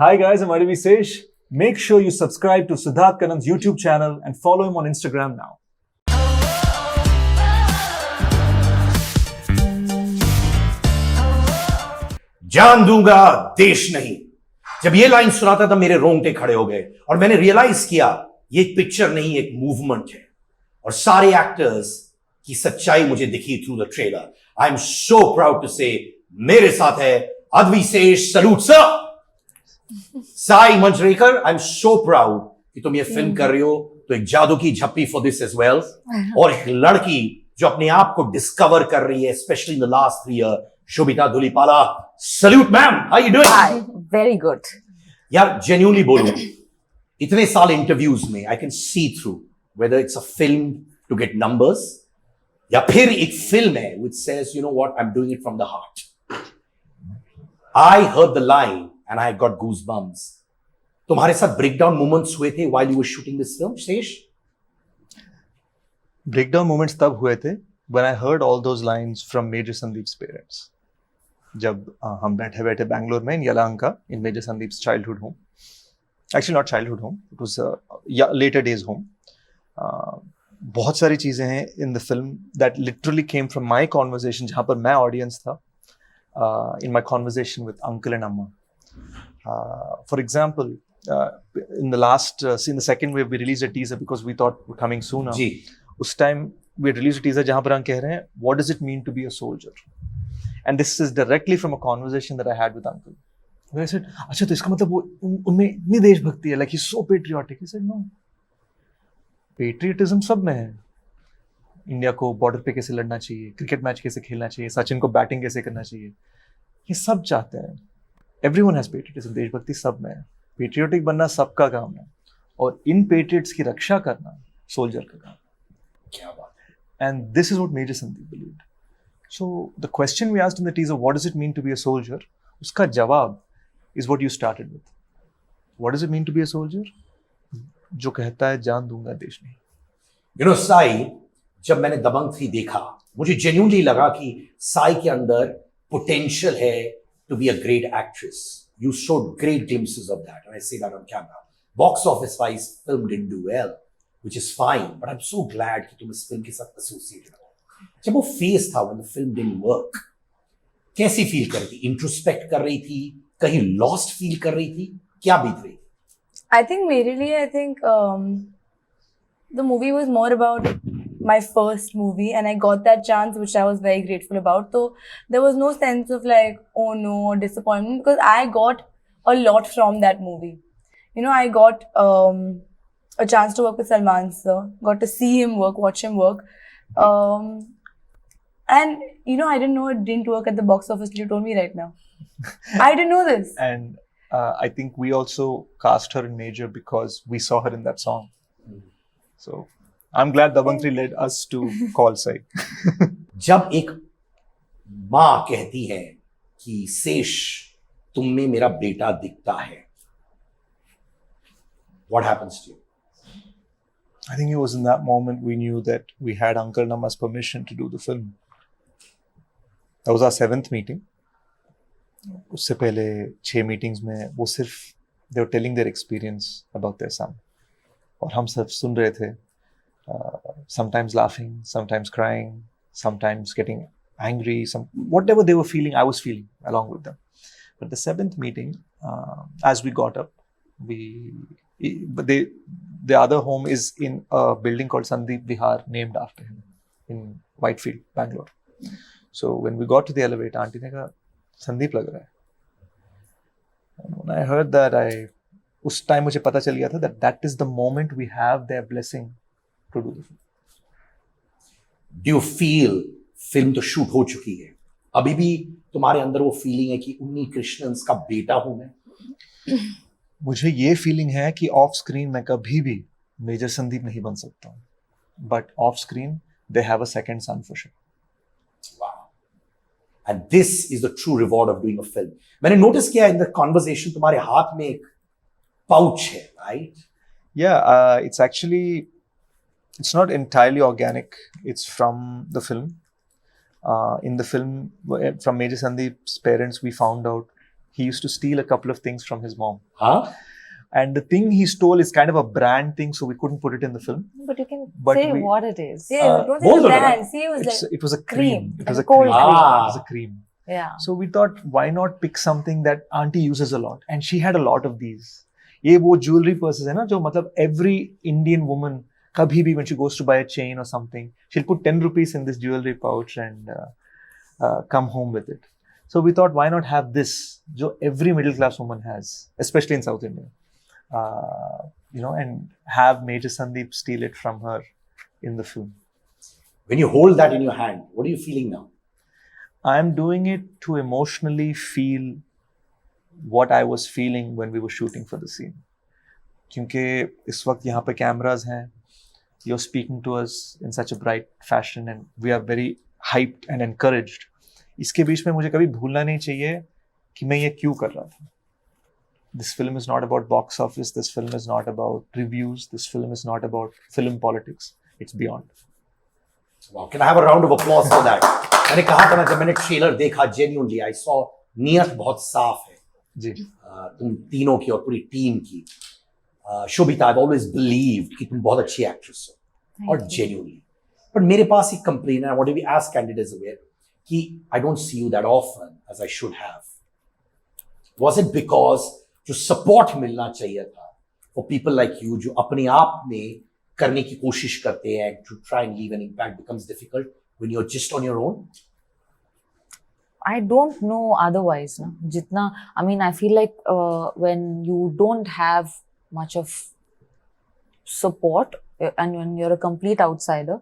Hi guys, I'm Adivi Sesh. Make sure you subscribe to Siddharth Kannan's YouTube channel and follow him on Instagram now. जान दूंगा देश नहीं। जब ये line सुना था मेरे रोंगटे खड़े हो गए और मैंने रियलाइज किया ये एक पिक्चर नहीं एक मूवमेंट है और सारे एक्टर्स की सच्चाई मुझे दिखी through the trailer. I am so proud to say मेरे साथ है Adivi Sesh. Salute sir. Sai Manjrekar, I am so proud कि तुम ये फिल्म कर रही हो। तो एक जादू की झप्पी फॉर दिस एज वेल और एक लड़की जो अपने आप को डिस्कवर कर रही है specially in the last 3 year, Sobhita Dhulipala. Salute ma'am, how you doing? Hi, very good. यार जेन्युइनली बोलूं, इतने साल इंटरव्यूज में I can see through whether it's a film to get numbers या फिर एक फिल्म है which says you know what I am doing it from the heart. I heard the line and I got goosebumps. तुम्हारे साथ breakdown moments हुए थे while you were shooting this film शेष? Breakdown moments तब हुए थे when I heard all those lines from Major Sandeep's parents. जब हम बैठे बैठे बैंगलोर में इन Yelahanka in Major Sandeep's childhood home. Actually not childhood home, it was later days home. बहुत सारी चीजें हैं in the film that literally came from my conversation जहाँ पर मैं audience था, in my conversation with uncle and amma. For example, in the last in the second wave we released a teaser because we thought we're coming sooner. जी। उस time we released a teaser जहाँ पर हम कह रहे हैं what does it mean to be a soldier, and this is directly from a conversation that I had with uncle. I said अच्छा तो इसका मतलब वो उनमें इतनी देशभक्ति है, like he's so patriotic. He said no, patriotism सब में है। इंडिया को बॉर्डर पे कैसे लड़ना चाहिए, क्रिकेट मैच कैसे खेलना चाहिए, सचिन को बैटिंग कैसे करना चाहिए, ये सब चाहते हैं। Everyone has patriotism, देशभक्ति सब में है। पेट्रियोटिक बनना सबका काम है और इन पेट्रियट्स की रक्षा करना सोल्जर का काम। क्या बात है। And this is what Major Sandeep believed. So the question we asked in the teaser, what does it mean to be a soldier? उसका जवाब is what you started with. What does it mean to be a soldier? जो कहता है जान दूंगा देश नहीं। You know, Sai, जब मैंने दबंग 3 देखा मुझे जेन्युइनली लगा कि साई के अंदर पोटेंशियल है to be a great actress. You showed great glimpses of that, and I say that on camera. Box office wise, film didn't do well, which is fine. But I'm so glad कि तुम इस film के साथ associated हो। जब वो face था when the film didn't work, कैसी फील कर रही थी? इंट्रोस्पेक्ट कर रही थी, कहीं लॉस्ट फील कर रही थी, क्या बीत रही थी? I think mainly, I think the movie was more about my first movie, and I got that chance, which I was very grateful about. So there was no sense of like, oh no, or disappointment, because I got a lot from that movie. You know, I got a chance to work with Salman sir, got to see him work, watch him work. And you know, I didn't know it didn't work at the box office till you told me right now. I didn't know this. And I think we also cast her in Major because we saw her in that song. So I'm glad Dabangg 3 led us to call Saiee. जब एक माँ कहती है कि शेष तुम में मेरा बेटा दिखता है, what happens to you? I think it was in that moment we knew that we had Uncle Namma's permission to do the film. That was our 7th meeting. उससे पहले 6 meetings में वो सिर्फ they were telling their experience about their son. और हम सब सुन रहे थे, sometimes laughing, sometimes crying, sometimes getting angry, whatever they were feeling, I was feeling along with them. But the 7th meeting, as we got up, the other home is in a building called Sandeep Vihar, named after him, in Whitefield, Bangalore. So when we got to the elevator, auntie ने कहा संदीप लग रहा है। And when I heard that, उस time मुझे पता चल गया था that is the moment we have their blessing to do the film. Do you feel film तो शूट हो चुकी है, अभी भी तुम्हारे अंदर वो फीलिंग है कि उन्नीकृष्णन का बेटा हूं मैं? मुझे ये फीलिंग है कि ऑफ स्क्रीन मैं कभी भी मेजर संदीप नहीं बन सकता हूँ, but off screen they have a second son for sure. And this is the true reward of doing a film. मैंने नोटिस किया in the conversation तुम्हारे हाथ में एक पाउच है, right? Yeah, it's actually, it's not entirely organic. It's from the film. In the film, from Major Sandeep's parents, we found out He used to steal a couple of things from his mom. Huh? And the thing he stole is kind of a brand thing, so we couldn't put it in the film. But you can But say we- what it is. Yeah, don't both say the of them. brand. See, it was like It was a cream. cream. It was Like a a cold cream. cream. It was a cream. Yeah. So we thought, why not pick something that auntie uses a lot? And she had a lot of these. ये वो jewelry purses है ना जो मतलब every Indian woman कभी भी when she goes to buy a chain or something, she'll put 10 rupees in this jewelry pouch and come home with it. So we thought, why not have this, जो every middle class woman has, especially in South India, and have Major Sandeep steal it from her in the film. When you hold that in your hand, what are you feeling now? I'm doing it to emotionally feel what I was feeling when we were shooting for the scene. क्योंकि इस वक्त यहाँ पे cameras हैं, you're speaking to us in such a bright fashion and we are very hyped and encouraged. इसके बीच में मुझे कभी भूलना नहीं चाहिए कि मैं ये क्यों कर रहा था. This film is not about box office. This film is not about reviews. This film is not about film politics. It's beyond. Wow, can I have a round of applause for that? मैंने कहा था ना जब मैंने trailer देखा genuinely I saw नियत बहुत साफ है जी. तुम तीनों की और पूरी टीम की. शोभिता, I've always believed कि तुम बहुत अच्छी एक्ट्रेस हो और genuinely. But मेरे पास एक complaint है. I want to be as candid as aware कि I don't see you that often as I should have. Was it because जो support मिलना चाहिए था for people like you जो अपने आप में करने की कोशिश करते हैं to try and leave an impact becomes difficult when you're just on your own? I don't know otherwise. No? Jitna, I mean, I feel like when you don't have much of support and when you're a complete outsider,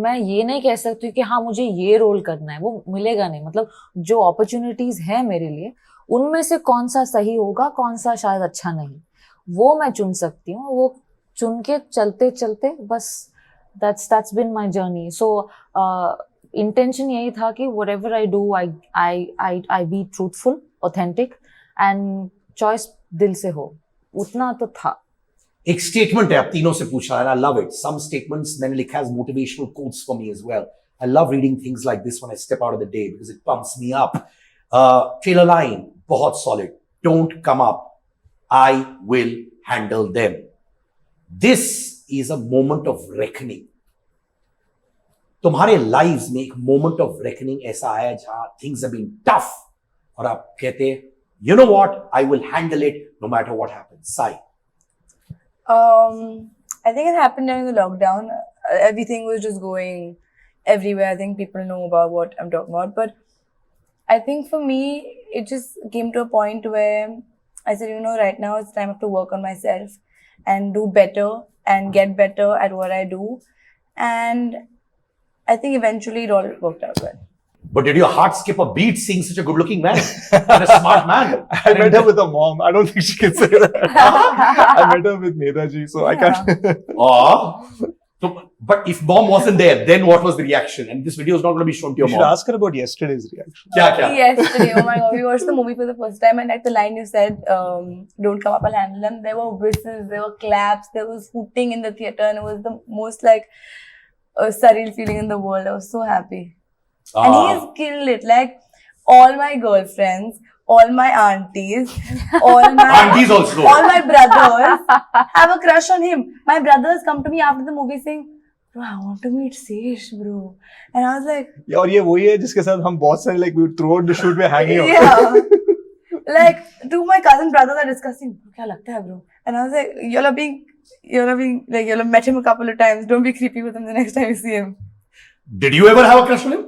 मैं ये नहीं कह सकती कि हाँ मुझे ये role करना है, वो मिलेगा नहीं. मतलब जो अपॉर्चुनिटीज है मेरे लिए उनमें से कौन सा सही होगा, कौन सा शायद अच्छा नहीं, वो मैं चुन सकती हूँ. वो चुन के चलते चलते बस that's been my journey. So intention यही था कि whatever I do I be truthful, authentic and choice दिल से हो. उतना तो था. एक स्टेटमेंट है आप तीनों से पूछा and I love it. Some statements मैंने लिखा as motivational quotes for me as well. I love reading things like this when I step out of the day because it pumps me up. Trailer line बहुत solid. Don't come up. I will handle them. This is a moment of reckoning. तुम्हारे lives में एक moment of reckoning ऐसा आया जहां things have been tough और आप कहते हैं you know what, I will handle it no matter what happens. Sai. I think it happened during the lockdown. Everything was just going everywhere. I think people know about what I'm talking about. But I think for me, it just came to a point where I said, right now it's time to work on myself and do better and get better at what I do. And I think eventually it all worked out well. But did your heart skip a beat seeing such a good-looking man and a smart man? I met her with her mom. I don't think she can say that. I met her with Nedaji, so I can't. So, but if mom wasn't there, then what was the reaction? And this video is not going to be shown to your You should mom. ask her about yesterday's reaction. Kya? Yesterday, oh my god, we watched the movie for the first time, and at the line you said, "Don't come up, I'll handle them." There were whistles, there were claps, there was hooting in the theater, and it was the most surreal feeling in the world. I was so happy. And he has killed it. Like all my girlfriends, all my aunties, Aunties also. all my brothers have a crush on him. My brothers come to me after the movie saying, "Bro, I want to meet Sesh, bro." And I was like, Yeah, और ये वही है जिसके साथ हम बहुत सारे like throughout the shoot में hanging out. yeah. Like two of my cousin brothers are discussing, क्या लगता है, bro? And I was like, y'all have met him a couple of times. Don't be creepy with him the next time you see him. Did you ever have a crush on him?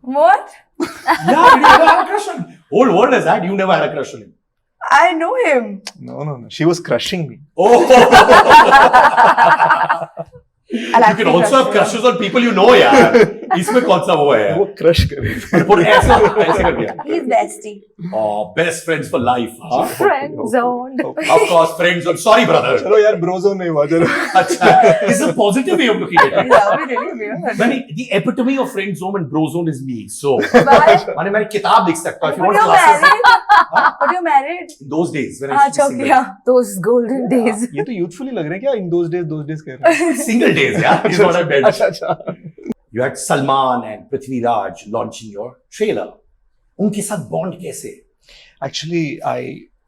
What? Yeah, did you ever have a crush on him? Whole world has had. You never had a crush on him. I know him. No. She was crushing me. Oh. I'll You can also have crushes on people you know, यार. इसमें कौन सा वो है? वो crush करे. और ऐसा कर दिया. He's bestie. Oh, best friends for life. Huh? Friend zone. Of course, friends zone. Sorry, brother. चलो यार bro zone नहीं हुआ चलो. अच्छा, this is a positive way of looking at it. Yeah, we really weird. When the epitome of friend zone and bro zone is me. So, But मैंने किताब लिख सकता हूँ. If you want you're classes. married. But you're married. In those days when I used to अच्छा, be single. yeah. Those golden days. ये तो youthfully लग रहा है क्या? In those days कह रहे हैं. Single days, yeah. Is what I meant. अच्छा. You had Salman and Prithviraj launching your trailer. उनके साथ बॉन्ड कैसे? Actually,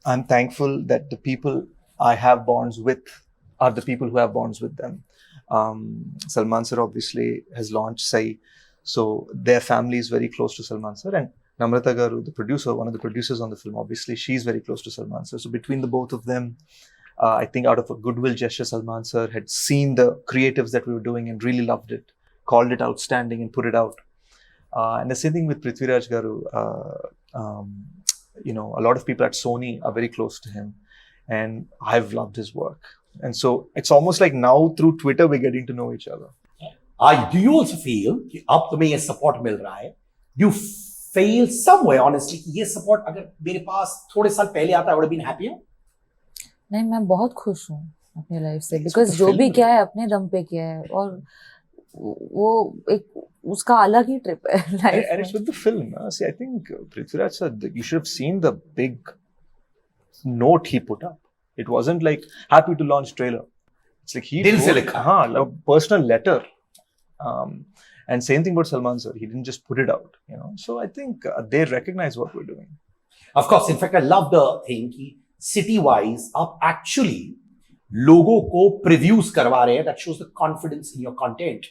I'm thankful that the people I have bonds with are the people who have bonds with them. Salman sir obviously has launched Saiee, so their family is very close to Salman sir, and Namrata Garu, the producer, one of the producers on the film, obviously she's very close to Salman sir. So between the both of them, I think out of a goodwill gesture, Salman sir had seen the creatives that we were doing and really loved it, called it outstanding and put it out. And the same thing with Prithviraj Garu. A lot of people at Sony are very close to him, and I've loved his work. And so it's almost like now through Twitter we're getting to know each other. Do you also feel कि अब तुम्हें ये support मिल रहा है? Do you feel somewhere honestly कि ये support अगर मेरे पास थोड़े साल पहले आता I would have been happier? नहीं, मैं बहुत खुश हूँ अपनी लाइफ से, बिकॉज जो भी किया है अपने दम पे किया है, और वो एक उसका अलग ही ट्रिप है life And it's with the film. See, I think Prithviraj sir, you should have seen the big note he put up. It wasn't like happy to launch trailer. It's like he दिल से लिखा. like a personal letter. And same thing about Salman sir. He didn't just put it out. So I think they recognize what we're doing. Of course, in fact, I love the thing कि city-wise आप actually लोगों को previews करवा रहे हैं. That shows the confidence in your content.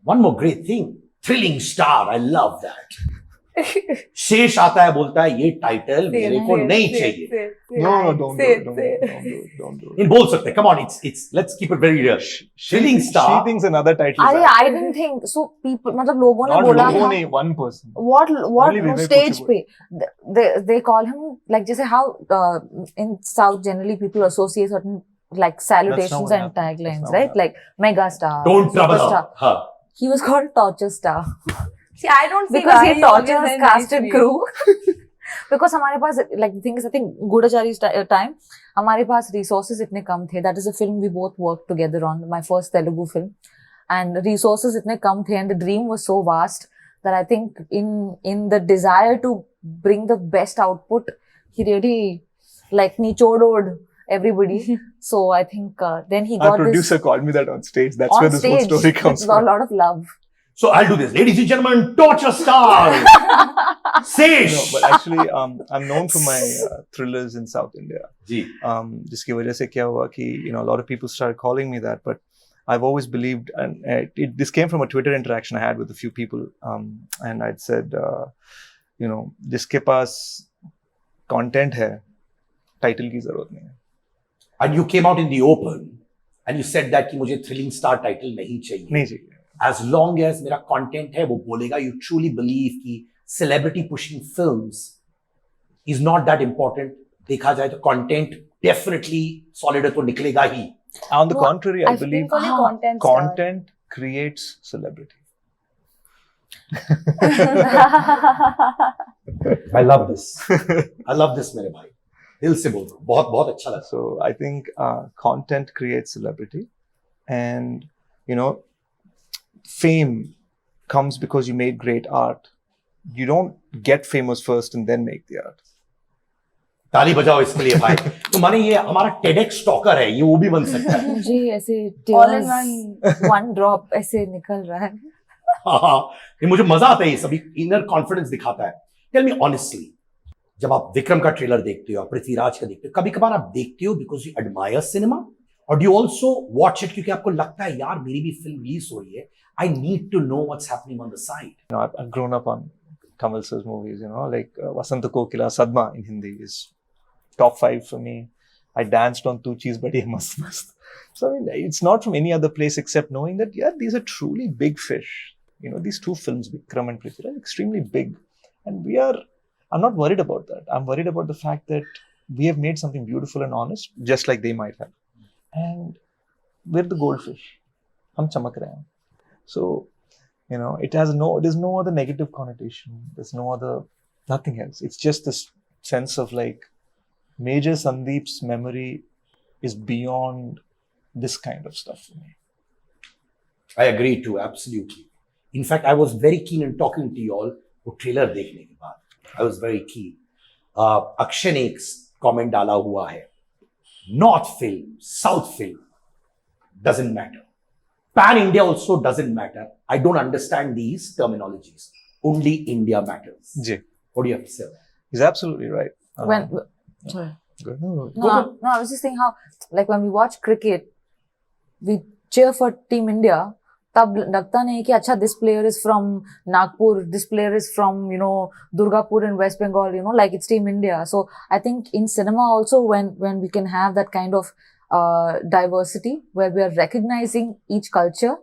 One more great thing, thrilling star. I love that. शेष आता है बोलता है ये टाइटल मेरे को नहीं चाहिए. No, don't do it. Don't do it. इन बोल सकते हैं. Come on, it's let's keep it very real. Thrilling star. She thinks another title. अरे I didn't think so. People, मतलब लोगों ने Not बोला लोगों था. ने, one person. What Only Vivek stage Puchupudi. पे they call him like जैसे how in South generally people associate certain like salutations what and happened. taglines, That's not right? what like mega star, Don't trouble her. superstar. हाँ. He was called torture star See, I don't see because why he he tortures always had cast nice and views. crew. Because हमारे पास like the thing is I think Gudachari's time हमारे पास resources इतने कम थे. That is a film we both worked together on, my first Telugu film, and resources इतने कम थे, and the dream was so vast that I think in the desire to bring the best output, he really like nichodod everybody. So I think then he Our got producer this called me that on stage. That's on where this whole stage story comes with a from. lot of love. So I'll do this, ladies and gentlemen. Torture star. Sesh. No, but actually, I'm known for my thrillers in South India. जी. जिसकी वजह से क्या हुआ कि a lot of people started calling me that, but I've always believed, and this came from a Twitter interaction I had with a few people, and I'd said, जिसके पास content है, title की जरूरत नहीं है. And you came out in the open and you said that कि मुझे thrilling star title नहीं चाहिए. नहीं चाहिए. As long as मेरा content है वो बोलेगा. You truly believe कि celebrity pushing films is not that important. देखा जाए तो content definitely solid है तो निकलेगा ही. On the contrary, I I believe Only content star. content creates celebrity. I love this. I love this मेरे भाई. दिल से बोल रहा हूँ. बहुत बहुत अच्छा लगा. So I think content creates celebrity, and fame comes because you made great art. You don't get famous first and then make the art. ताली बजाओ इसके लिए भाई. तो माने ये हमारा TEDx talker है, ये वो भी बन सकता है. मुझे ऐसे All in tears one drop ऐसे निकल रहा है. हाँ, ये मुझे मजा आता है. ये सभी इनर कॉन्फिडेंस दिखाता है. टेल मी ऑनेस्टली, जब आप विक्रम का ट्रेलर देखते हो, पृथ्वीराज का देखते हो, कभी कभार आप देखते हो बिकॉज यू एडमायर सिनेमा, और डू ऑल्सो वॉच इट क्योंकि आपको लगता है यार मेरी भी फिल्म रिलीज हो रही है, I need to know what's happening on the side. I've grown up on Kamal sir's movies, like Vasant Kokila, Sadma in Hindi is top 5 for me. I danced on Tu Cheez Badi Mast Mast. So I mean, it's not from any other place except knowing that, these are truly big fish. These two films, Vikram and Prithviraj, are extremely big. And I'm not worried about that. I'm worried about the fact that we have made something beautiful and honest, just like they might have. And we're the goldfish. Hum chamak rahe hain. So, there's no other negative connotation. There's no other, nothing else. It's just this sense of like, Major Sandeep's memory is beyond this kind of stuff for me. I agree too, absolutely. In fact, I was very keen in talking to you all वो trailer देखने के बाद. I was very keen. Akshay ने एक comment डाला हुआ है, north film, south film, doesn't matter. Pan India also doesn't matter. I don't understand these terminologies. Only India matters. जी. What do you have to say? He's absolutely right. When sorry. Go- no, No, I was just saying how, like, when we watch cricket, we cheer for Team India. तब लगता नहीं कि अच्छा this player is from Nagpur, this player is from Durgapur in West Bengal, like it's Team India. So I think in cinema also when we can have that kind of diversity where we are recognizing each culture,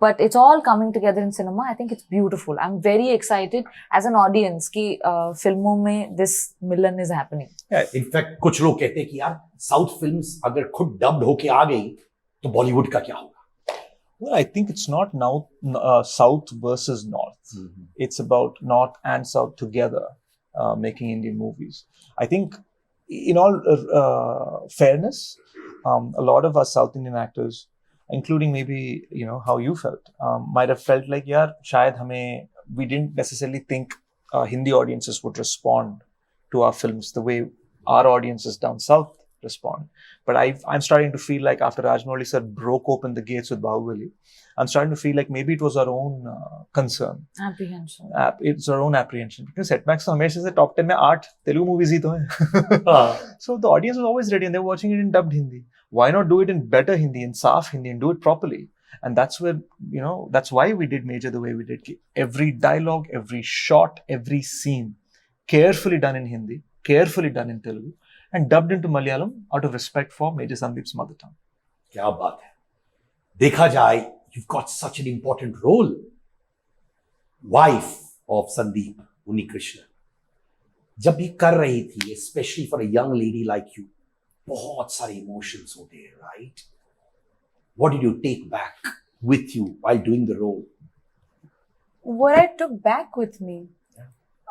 but it's all coming together in cinema. I think it's beautiful. I'm very excited as an audience कि फिल्मों में this Milan is happening. In fact कुछ लोग कहते हैं कि यार south films अगर खुद डब्ड होके आ गई तो बॉलीवुड का क्या होगा? Well, I think it's not now South versus North. It's about North and South together making Indian movies. I think, in all fairness, a lot of our South Indian actors, including maybe how you felt, might have felt like, yeah, shayad we didn't necessarily think Hindi audiences would respond to our films the way our audiences down south respond. But I'm starting to feel like after Rajamouli sir broke open the gates with Bahubali, I'm starting to feel like maybe it was our own concern. Apprehension. It's our own apprehension. Because Setbacks हमेशा से top 10 में 8 Telugu movies ही तो हैं. So the audience was always ready and they were watching it in dubbed Hindi. Why not do it in better Hindi, in Saaf Hindi, and do it properly? And that's where, that's why we did Major the way we did. Every dialogue, every shot, every scene, carefully done in Hindi, carefully done in Telugu, and dubbed into Malayalam out of respect for Major Sandeep's mother tongue. क्या बात है. देखा जाए, you've got such an important role. Wife of Sandeep Unnikrishnan. जब भी कर रही थी, especially for a young lady like you, बहुत सारे emotions होते हैं, right? What did you take back with you while doing the role? What I took back with me,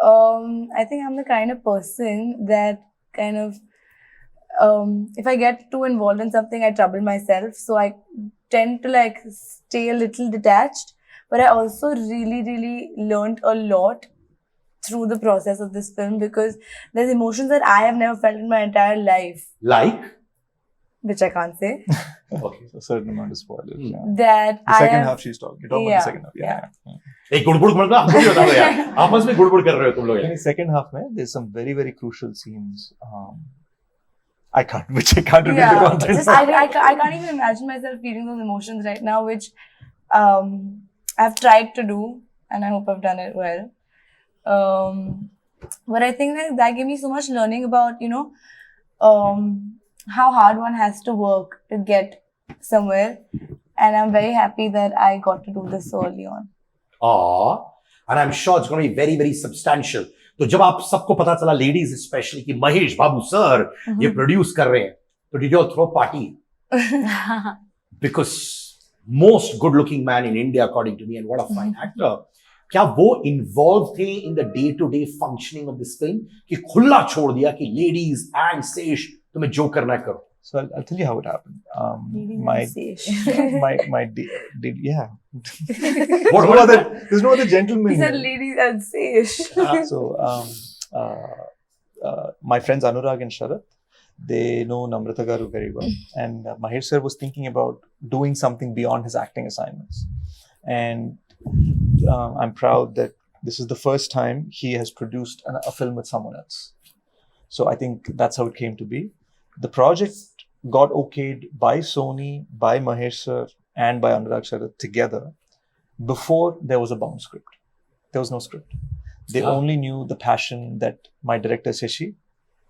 I think I'm the kind of person that kind of, if I get too involved in something, I trouble myself. So I tend to like stay a little detached. But I also really, really learned a lot through the process of this film because there's emotions that I have never felt in my entire life. Like? Which I can't say. Okay. A certain amount of spoilers. Yeah. That The I second have, half she's talking. You're talking about the second half. Yeah. एक गुड़गुड़ मतलब आपको भी बता दो यार. आपस में गुड़गुड़ कर रहे हो तुम लोग In यार. the second half, there's some very, very crucial scenes. I can't reveal yeah, the content. just, I can't even imagine myself feeling those emotions right now, which I've tried to do, and I hope I've done it well. But I think that gave me so much learning about, how hard one has to work to get somewhere. And I'm very happy that I got to do this so early on. And I'm sure it's going to be very, very substantial. तो जब आप सबको पता चला, ladies especially, कि महेश बाबू sir ये produce कर रहे हैं, तो did you all throw a party? Because most good-looking man in India, according to me, and what a fine actor. क्या वो involved थे in the day-to-day functioning of this film? कि खुला छोड़ दिया कि ladies and Sesh तुम्हें जो करना है करो. So I'll tell you how it happened. Yeah. There's no other gentleman. He said here. ladies and Sesh. So my friends Anurag and Sharath, they know Namrata Garu very well. And Mahesh sir was thinking about doing something beyond his acting assignments. And I'm proud that this is the first time he has produced a film with someone else. So I think that's how it came to be. The project got okayed by Sony, by Mahesh sir, and by Anurag Sharath together before there was a bound script. There was no script. They only knew the passion that my director Saiee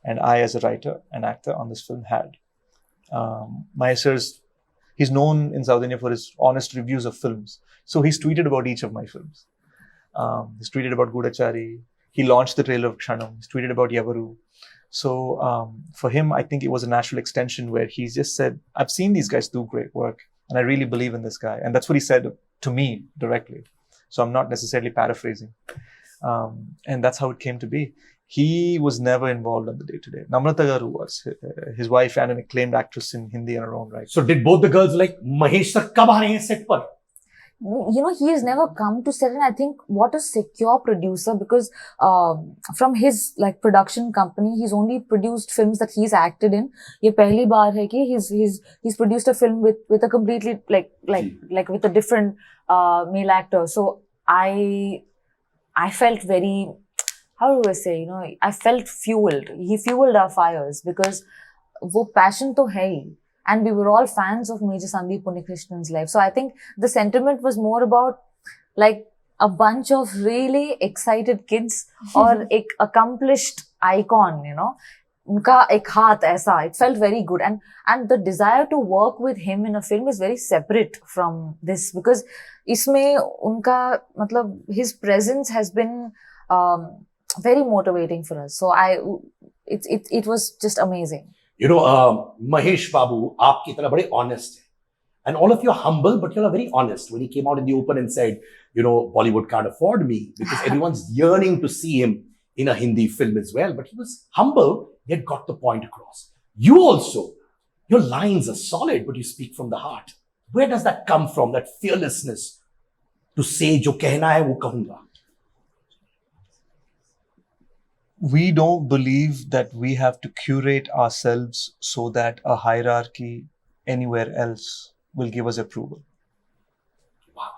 and I as a writer and actor on this film had. Mahesh sir's, he's known in South India for his honest reviews of films. So he's tweeted about each of my films. He's tweeted about Gudachari. He launched the trailer of Kshanam. He's tweeted about Yavaru. So for him, I think it was a natural extension where he just said, I've seen these guys do great work and I really believe in this guy. And that's what he said to me directly. So I'm not necessarily paraphrasing. And that's how it came to be. He was never involved on the day-to-day. Namrata Garu was his wife and an acclaimed actress in Hindi in her own right. So did both the girls like, Mahesh sir kab aa rahe hain set par? He has never come to set, and I think what a secure producer, because from his production company, he's only produced films that he's acted in. ये पहली बार है कि he's produced a film with a completely like with a different male actor. So I felt very, how do I say, I felt fueled. He fueled our fires because वो passion तो है ही. And we were all fans of Major Sandeep Unnikrishnan's life. So I think the sentiment was more about like a bunch of really excited kids or एक accomplished icon, उनका एक हाथ ऐसा. It felt very good. And the desire to work with him in a film is very separate from this because इसमें उनका मतलब his presence has been very motivating for us. So it was just amazing. Mahesh Babu, आपकी तरह बड़े honest है. And all of you are humble, but you're very honest. When he came out in the open and said, Bollywood can't afford me because everyone's yearning to see him in a Hindi film as well. But he was humble, yet got the point across. You also, your lines are solid, but you speak from the heart. Where does that come from, that fearlessness to say, jo kehna hai, wo kahunga? We don't believe that we have to curate ourselves so that a hierarchy anywhere else will give us approval. Wow.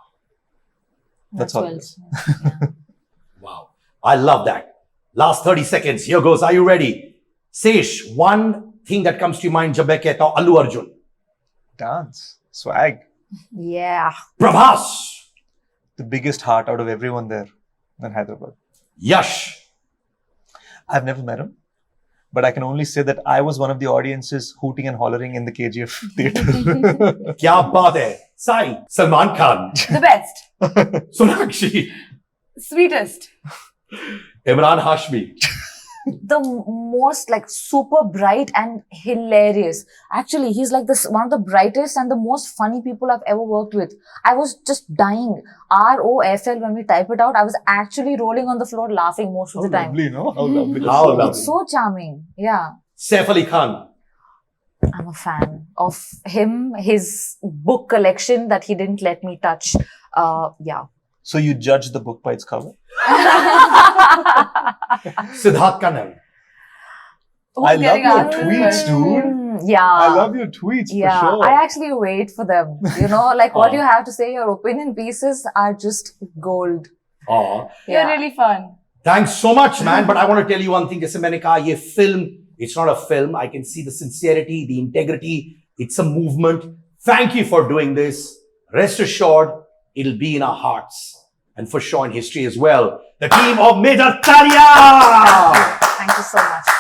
That's all. well it is. said. Yeah. Wow. I love that. Last 30 seconds. Here goes. Are you ready? Sesh, one thing that comes to your mind jab main kehta hu Allu Arjun. Dance, swag, Yeah. Prabhas. the biggest heart out of everyone there in Hyderabad. Yash. I've never met him, but I can only say that I was one of the audiences hooting and hollering in the KGF theatre. Kya baat hai. Saiee. Salman Khan. The best. Sonakshi. Sweetest. Imran Hashmi. The most like super bright and hilarious. Actually, he's like one of the brightest and the most funny people I've ever worked with. I was just dying. ROFL, when we type it out, I was actually rolling on the floor laughing most of the time. Lovely, no? How lovely. How lovely. It's so charming. Yeah. Saif Ali Khan. I'm a fan of him, his book collection that he didn't let me touch. Yeah. So you judge the book by its cover? Siddharth Kannan. I love your tweets, dude. Yeah. I love your tweets, Yeah, for sure. I actually wait for them. Like what you have to say, your opinion pieces are just gold. Aw. You're really fun. Thanks so much, man. But I want to tell you one thing. Jaise maine kaha, ye film, it's not a film. I can see the sincerity, the integrity. It's a movement. Thank you for doing this. Rest assured, it'll be in our hearts. And for sure in history as well. The team of Major Talia! Thank you so much.